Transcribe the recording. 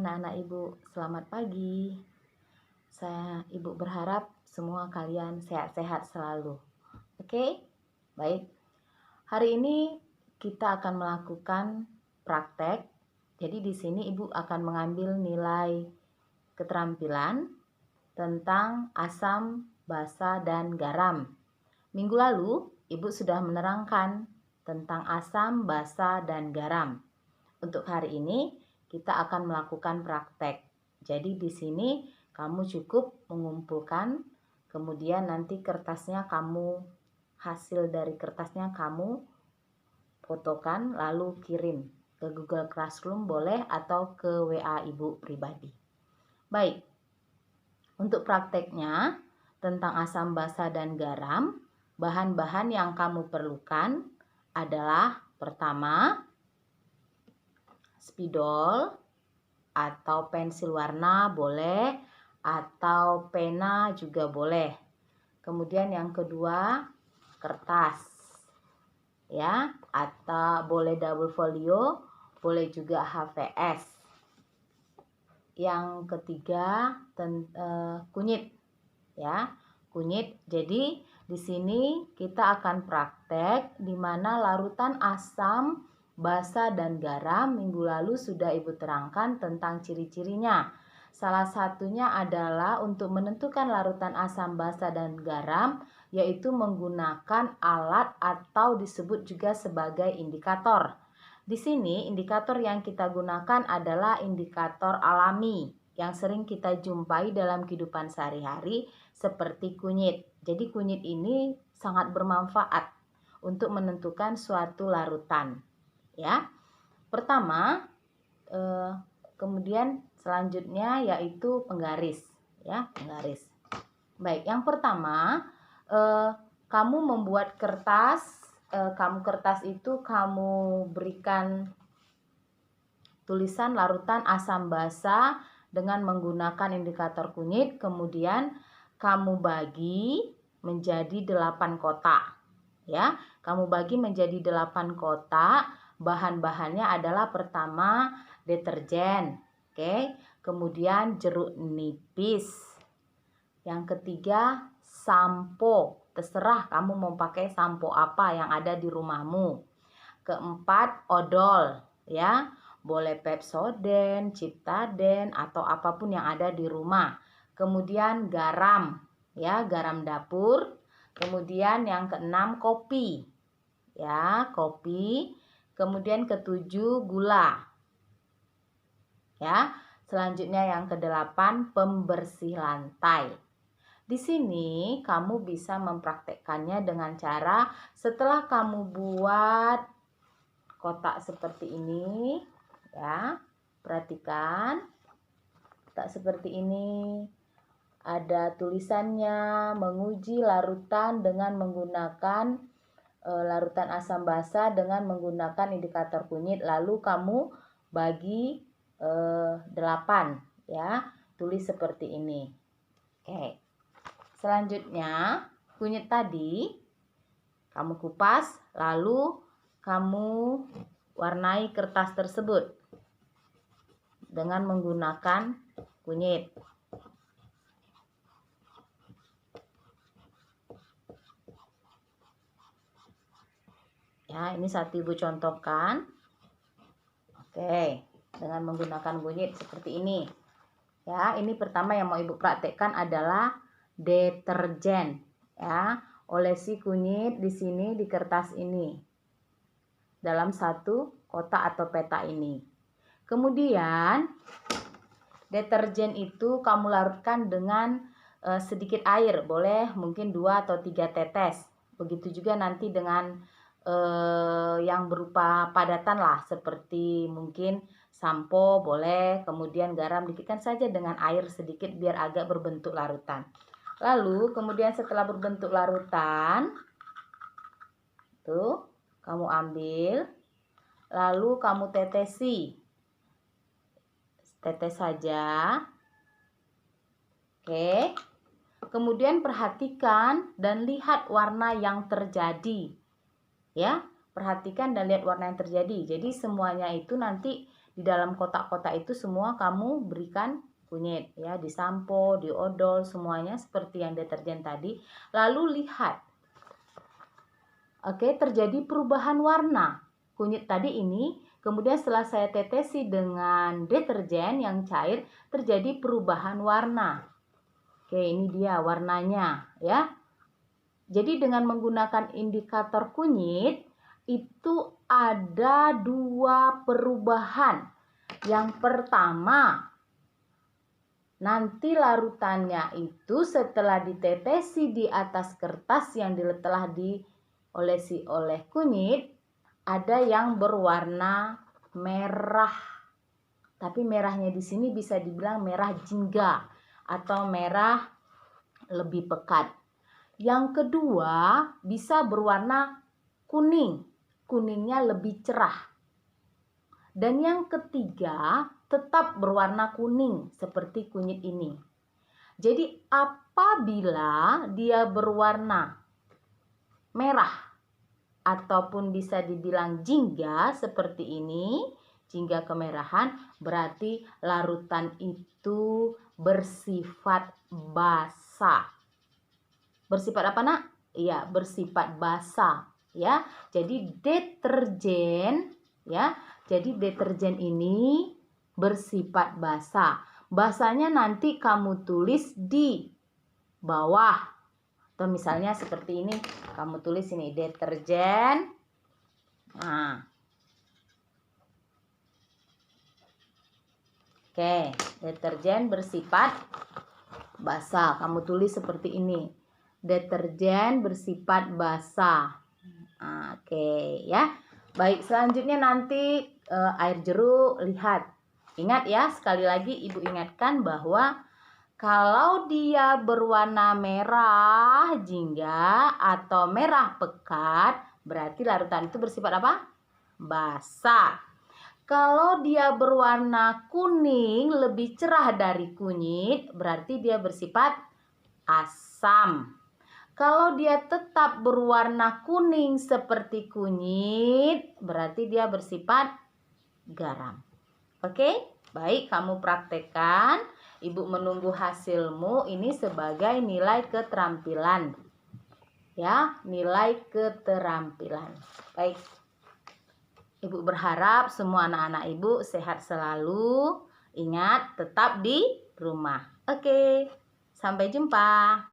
Anak-anak Ibu, selamat pagi. Ibu berharap semua kalian sehat-sehat selalu. Oke? Baik. Hari ini kita akan melakukan praktek. Jadi di sini Ibu akan mengambil nilai keterampilan tentang asam, basa, dan garam. Minggu lalu Ibu sudah menerangkan tentang asam, basa, dan garam. Untuk hari ini kita akan melakukan praktek. Jadi di sini kamu cukup mengumpulkan, kemudian nanti hasil dari kertasnya kamu fotokan lalu kirim ke Google Classroom boleh atau ke WA Ibu pribadi. Baik. Untuk prakteknya tentang asam, basa, dan garam, bahan-bahan yang kamu perlukan adalah pertama, spidol atau pensil warna boleh, atau pena juga boleh. Kemudian yang kedua, kertas ya, atau boleh double folio, boleh juga HVS. Yang ketiga, kunyit ya, kunyit. Jadi di sini kita akan praktek di mana larutan asam, basa, dan garam minggu lalu sudah Ibu terangkan tentang ciri-cirinya. Salah satunya adalah untuk menentukan larutan asam, basa, dan garam, yaitu menggunakan alat atau disebut juga sebagai indikator. Di sini indikator yang kita gunakan adalah indikator alami yang sering kita jumpai dalam kehidupan sehari-hari seperti kunyit. Jadi kunyit ini sangat bermanfaat untuk menentukan suatu larutan. Ya, pertama, kemudian selanjutnya yaitu penggaris. Ya, penggaris. Baik, yang pertama, kamu membuat kertas. Kertas itu kamu berikan tulisan larutan asam basa dengan menggunakan indikator kunyit. Kemudian kamu bagi menjadi 8 kotak. Ya, kamu bagi menjadi 8 kotak. Bahan-bahannya adalah pertama deterjen, oke. Kemudian jeruk nipis. Yang ketiga sampo. Terserah kamu mau pakai sampo apa yang ada di rumahmu. Keempat odol, ya. Boleh Pepsodent, Ciptaden, atau apapun yang ada di rumah. Kemudian garam, ya, garam dapur. Kemudian yang keenam kopi, ya, kopi. Kemudian ketujuh gula, ya. Selanjutnya yang kedelapan pembersih lantai. Di sini kamu bisa mempraktekkannya dengan cara setelah kamu buat kotak seperti ini, ya. Perhatikan, kotak seperti ini ada tulisannya menguji larutan dengan menggunakan larutan asam basa dengan menggunakan indikator kunyit. Lalu kamu bagi 8, ya. Tulis seperti ini. Oke. Selanjutnya, kunyit tadi kamu kupas, lalu kamu warnai kertas tersebut dengan menggunakan kunyit. Ya, ini saat Ibu contohkan. Oke, dengan menggunakan kunyit seperti ini. Ya, ini pertama yang mau Ibu praktekkan adalah deterjen, ya. Olesi kunyit di sini di kertas ini dalam satu kotak atau peta ini. Kemudian deterjen itu kamu larutkan dengan sedikit air, boleh mungkin 2 atau 3 tetes. Begitu juga nanti dengan yang berupa padatan lah, seperti mungkin sampo boleh, kemudian garam dikitkan saja dengan air sedikit biar agak berbentuk larutan. Lalu kemudian setelah berbentuk larutan, tuh kamu ambil, lalu kamu tetes saja. Oke. Kemudian perhatikan dan lihat warna yang terjadi. Ya, perhatikan dan lihat warna yang terjadi. Jadi semuanya itu nanti di Di dalam kotak-kotak itu semua kamu berikan kunyit ya, di sampo, di odol, semuanya seperti yang deterjen tadi. Lalu lihat. Oke, terjadi perubahan warna. Kunyit tadi ini kemudian setelah saya tetesi dengan deterjen yang cair, terjadi perubahan warna. Oke, ini dia warnanya ya. Jadi dengan menggunakan indikator kunyit itu ada dua perubahan. Yang pertama, nanti larutannya itu setelah ditetesi di atas kertas yang telah diolesi oleh kunyit, ada yang berwarna merah. Tapi merahnya di sini bisa dibilang merah jingga atau merah lebih pekat. Yang kedua bisa berwarna kuning, kuningnya lebih cerah. Dan yang ketiga tetap berwarna kuning seperti kunyit ini. Jadi apabila dia berwarna merah ataupun bisa dibilang jingga seperti ini, jingga kemerahan, berarti larutan itu bersifat basah. Bersifat apa, Nak? Iya, bersifat basah ya. Jadi deterjen ya. Jadi deterjen ini bersifat basah. Basahnya nanti kamu tulis di bawah. Atau misalnya seperti ini, kamu tulis ini deterjen. Nah. Oke, deterjen bersifat basah. Kamu tulis seperti ini. Deterjen bersifat basah. Oke ya. Baik, selanjutnya nanti air jeruk, lihat. Ingat ya, sekali lagi Ibu ingatkan bahwa kalau dia berwarna merah jingga atau merah pekat, berarti larutan itu bersifat apa? Basah. Kalau dia berwarna kuning lebih cerah dari kunyit, berarti dia bersifat asam. Kalau dia tetap berwarna kuning seperti kunyit, berarti dia bersifat garam. Oke, baik, kamu praktekkan. Ibu menunggu hasilmu ini sebagai nilai keterampilan. Ya, nilai keterampilan. Baik. Ibu berharap semua anak-anak Ibu sehat selalu. Ingat, tetap di rumah. Oke, sampai jumpa.